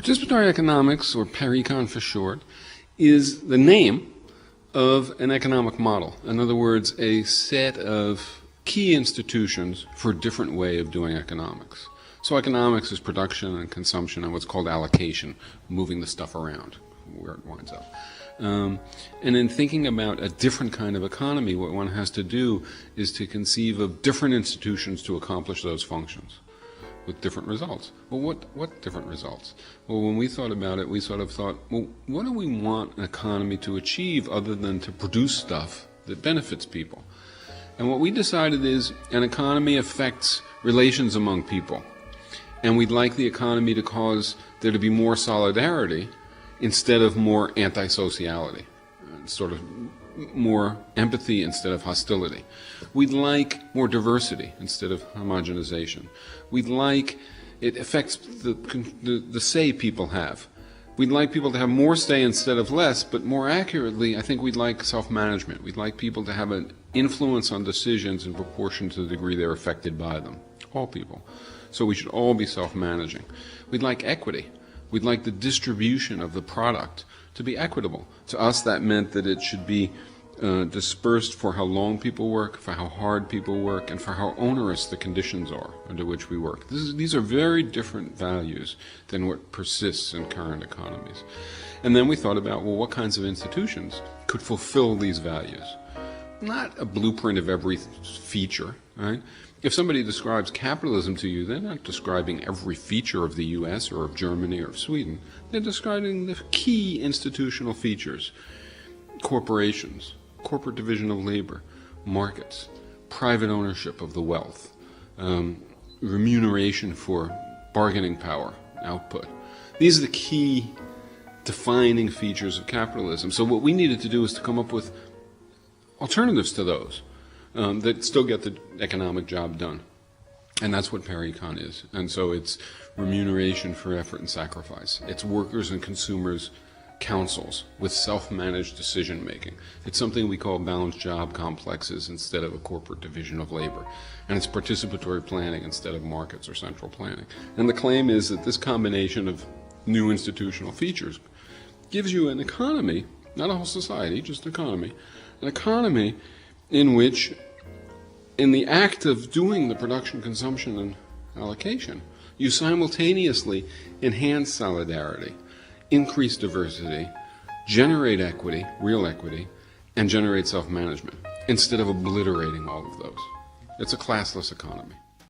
Participatory economics, or PARECON for short, is the name of an economic model. In other words, a set of key institutions for a different way of doing economics. So economics is production and consumption and what's called allocation, moving the stuff around where it winds up. And in thinking about a different kind of economy, what one has to do is to conceive of different institutions to accomplish those functions with different results. Well, what different results? Well, when we thought about it, we sort of thought, well, what do we want an economy to achieve other than to produce stuff that benefits people? And what we decided is an economy affects relations among people. And we'd like the economy to cause there to be more solidarity instead of more anti-sociality, sort of more empathy instead of hostility. We'd like more diversity instead of homogenization. We'd like, it affects the say people have. We'd like people to have more say instead of less, but more accurately, I think we'd like self-management. We'd like people to have an influence on decisions in proportion to the degree they're affected by them. All people. So we should all be self-managing. We'd like equity. We'd like the distribution of the product to be equitable. To us, that meant that it should be dispersed for how long people work, for how hard people work, and for how onerous the conditions are under which we work. These are very different values than what persists in current economies. And then we thought about, well, what kinds of institutions could fulfill these values? Not a blueprint of every feature, right? If somebody describes capitalism to you, they're not describing every feature of the U.S. or of Germany or of Sweden. They're describing the key institutional features: corporations, corporate division of labor, markets, private ownership of the wealth, remuneration for bargaining power, output. These are the key defining features of capitalism. So what we needed to do is to come up with alternatives to those that still get the economic job done. And that's what PARECON is. And so it's remuneration for effort and sacrifice. It's workers and consumers councils with self-managed decision-making. It's something we call balanced job complexes instead of a corporate division of labor. And it's participatory planning instead of markets or central planning. And the claim is that this combination of new institutional features gives you an economy, not a whole society, just an economy in which, in the act of doing the production, consumption, and allocation, you simultaneously enhance solidarity, increase diversity, generate equity, real equity, and generate self-management, instead of obliterating all of those. It's a classless economy.